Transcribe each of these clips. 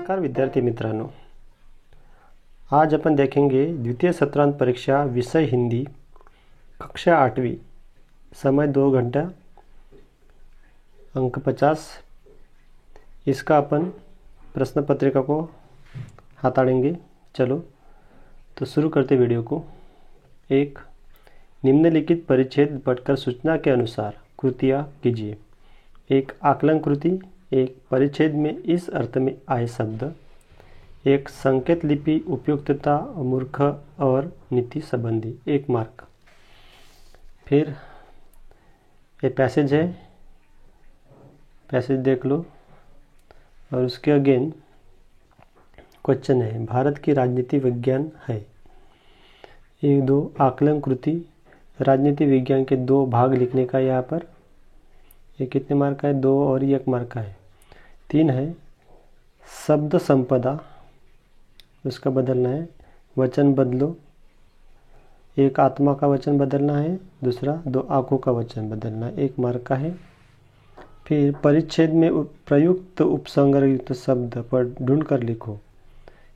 नमस्कार विद्यार्थी मित्रांनो, आज आपण देखेंगे द्वितीय सत्रांत परीक्षा विषय हिंदी कक्षा 8वीं, समय 2 घंटा, अंक 50। इसका अपन प्रश्न पत्रिका को हाथाड़ेंगे। चलो तो शुरू करते वीडियो को। 1. निम्नलिखित परिच्छेद पढ़कर सूचना के अनुसार कृतियाँ कीजिए। एक आकलन कृति, एक परिच्छेद में इस अर्थ में आए शब्द, एक संकेत लिपि उपयुक्तता मूर्ख और नीति संबंधी, 1 मार्क। फिर ये पैसेज है, पैसेज देख लो और उसके अगेन क्वेश्चन है, भारत की राजनीति विज्ञान है। 1-2 आकलन कृति, राजनीति विज्ञान के 2 भाग लिखने का यहाँ पर। ये कितने मार्क का है? 2 और 1 मार्क का है। 3 है शब्द संपदा, उसका बदलना है। वचन बदलो, एक आत्मा का वचन बदलना है, दूसरा 2 आंखों का वचन बदलना है, 1 मार्क का है। फिर परिच्छेद में प्रयुक्त उपसंग्रह शब्द पर ढूंढ कर लिखो।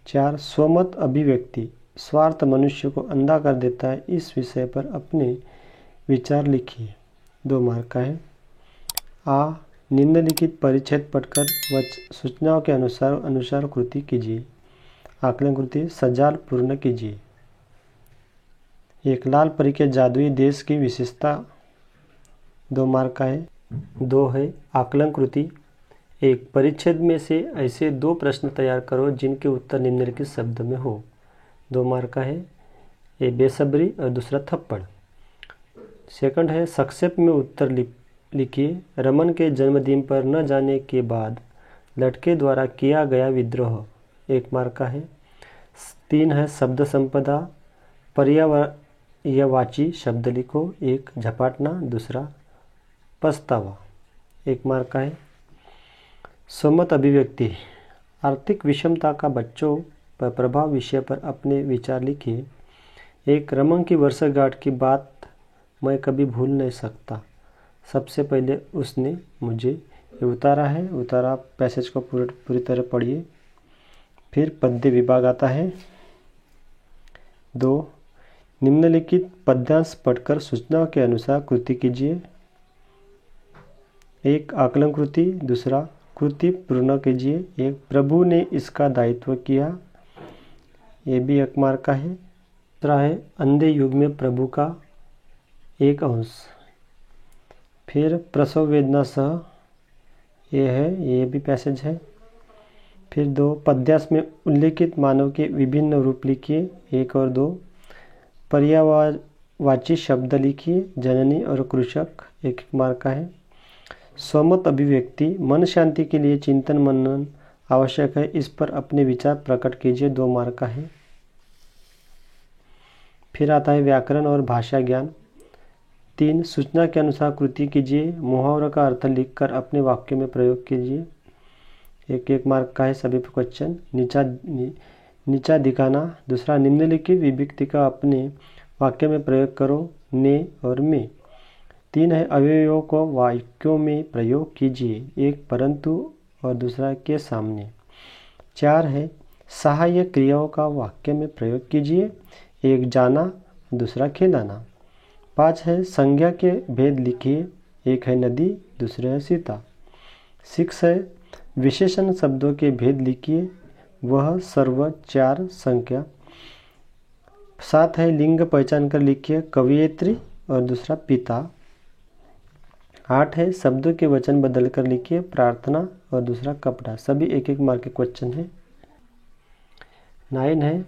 4 स्वमत अभिव्यक्ति, स्वार्थ मनुष्य को अंधा कर देता है, इस विषय पर अपने विचार लिखिए, 2 मार्क का है। निम्नलिखित परिच्छेद पढ़कर सूचनाओं के अनुसार कृति कीजिए। आकलन कृति, सजाल पूर्ण कीजिए। 1 लाल परी के जादुई देश की विशेषता, 2 मार्क का है। 2 है आकलन कृति, एक परिच्छेद में से ऐसे 2 प्रश्न तैयार करो जिनके उत्तर निम्नलिखित शब्द में हो, 2 मार्क का है। ये बेसब्री और दूसरा थप्पड़। सेकंड है संक्षेप में उत्तर लिखिए। रमन के जन्मदिन पर न जाने के बाद लड़के द्वारा किया गया विद्रोह, 1 मार्क का है। 3 है शब्द संपदा, पर्यायवाची शब्द लिखो, 1 झपाटना, दूसरा पछतावा, 1 मार्क का है। स्वमत अभिव्यक्ति, आर्थिक विषमता का बच्चों पर प्रभाव विषय पर अपने विचार लिखिए। 1 रमन की वर्षगांठ की बात मैं कभी भूल नहीं सकता, सबसे पहले उसने मुझे ये उतारा है, उतारा पैसेज को पूरी तरह पढ़िए। फिर पद्य विभाग आता है। 2 निम्नलिखित पद्यांश पढ़कर सूचनाओं के अनुसार कृति कीजिए। 1 आकलन कृति, दूसरा कृति पूर्ण कीजिए। 1 प्रभु ने इसका दायित्व किया, ये भी 1 मार्क का है। दूसरा है अंधे युग में प्रभु का 1 अंश। फिर प्रसव वेदना सह, ये है, ये भी पैसेज है। फिर 2 पद्यांश में उल्लेखित मानव के विभिन्न रूप लिखिए, 1 और 2। पर्यायवाची शब्द लिखिए, जननी और कृषक, 1 मार्क का है। स्वमत अभिव्यक्ति, मन शांति के लिए चिंतन मनन आवश्यक है, इस पर अपने विचार प्रकट कीजिए, 2 मार्क का है। फिर आता है व्याकरण और भाषा ज्ञान। 3 सूचना के अनुसार कृति कीजिए। मुहावरा का अर्थ लिखकर अपने वाक्य में प्रयोग कीजिए, 1 मार्क का है सभी क्वेश्चन। नीचा दिखाना, दूसरा निम्नलिखित विभक्ति का अपने वाक्य में प्रयोग करो, ने और में। 3 है अवयवों को वाक्यों में प्रयोग कीजिए, 1 परंतु और दूसरा के सामने। 4 है सहायक क्रियाओं का वाक्य में प्रयोग कीजिए, 1 जाना, दूसरा खिलाना। 5 है संज्ञा के भेद लिखिए, 1 है नदी, दूसरे है सीता। 6 है विशेषण शब्दों के भेद लिखिए, वह सर्व 4 संख्या। 7 है लिंग पहचान कर लिखिए, कवयित्री और दूसरा पिता। 8 है शब्दों के वचन बदल कर लिखिए, प्रार्थना और दूसरा कपड़ा, सभी 1 मार्क के क्वेश्चन है। 9 है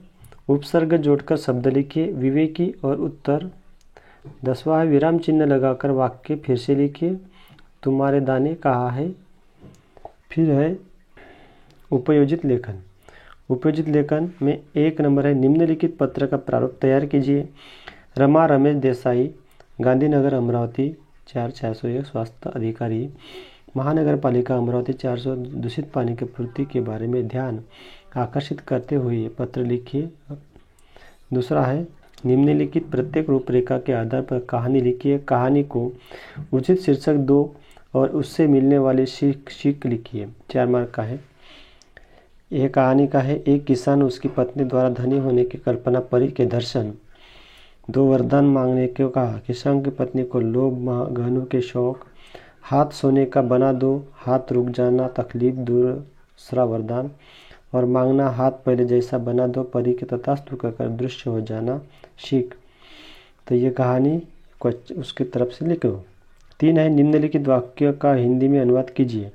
उपसर्ग जोड़कर शब्द लिखिए, विवेकी और उत्तर। 10वां है विराम चिन्ह लगाकर वाक्य फिर से लिखिए, तुम्हारे दाने कहा है। फिर है उपयोजित लेखन। उपयोजित लेखन में 1 नंबर है निम्नलिखित पत्र का प्रारूप तैयार कीजिए। रमा रमेश देसाई, गांधीनगर अमरावती 4/401 स्वास्थ्य अधिकारी, महानगर पालिका अमरावती 400 दूषित पानी की पूर्ति के बारे में ध्यान आकर्षित करते हुए पत्र लिखिए। दूसरा है निम्नलिखित प्रत्येक रूपरेखा के आधार पर कहानी लिखिए। कहानी को उचित शीर्षक दो और उससे मिलने वाली सीख लिखिए। 4 मार्क का है। यह कहानी का है। एक किसान उसकी पत्नी द्वारा धनी होने की कल्पना, परी के दर्शन, 2 वरदान मांगने को कहा। किसान की पत्नी को लोभ, गहनों के शौक, हाथ सोने का बना दो, हाथ रुक जाना, तकलीफ, दूसरा वरदान, और मांगना हाथ पहले जैसा बना दो, परी के तथास्तु कहकर दृश्य हो जाना, सीख। तो ये कहानी उसकी तरफ से लिखो। 3 है, निम्नलिखित वाक्य का हिंदी में अनुवाद कीजिए।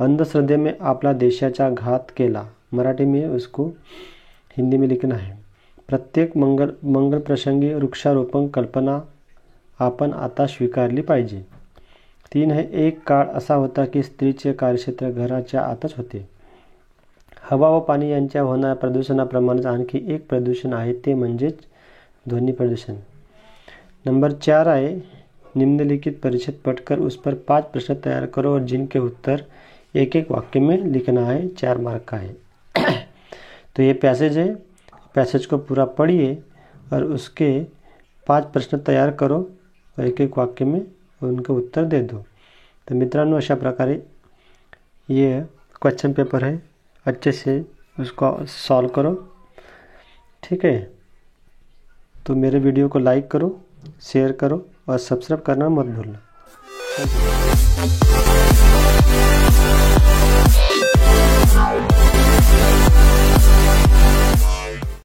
अंधश्रद्धे में आपला देशाचा घात केला, मराठी में उसको हिंदी में लिखना है। प्रत्येक मंगल प्रसंगी वृक्षारोपण कल्पना आपण आता स्वीकारली पाहिजे। 3 है, एक काळ असा होता की स्त्रीचे कार्यक्षेत्र घराच्या आतच होते। हवा व पाणी यांच्या होणाऱ्या प्रदूषणाप्रमाणेच आणखी एक प्रदूषण आहे, ते म्हणजेच ध्वनी प्रदूषण। नंबर 4 आहे, निम्नलिखित परिच्छेद पढ़कर उस पर 5 प्रश्न तैयार करो और जिनके उत्तर एक एक वाक्य में लिखना है। 4 मार्क का है। तो ये पैसेज है, पैसेज को पूरा पढ़िए और उसके 5 प्रश्न तयार करो और एक एक वाक्य में उनके उत्तर दे दो। तो मित्रांनो, अशा प्रकारे ये क्वेश्चन पेपर है, अच्छे से उसको सॉल्व करो, ठीक है। तो मेरे वीडियो को लाइक करो, शेयर करो और सब्सक्राइब करना मत भूलना।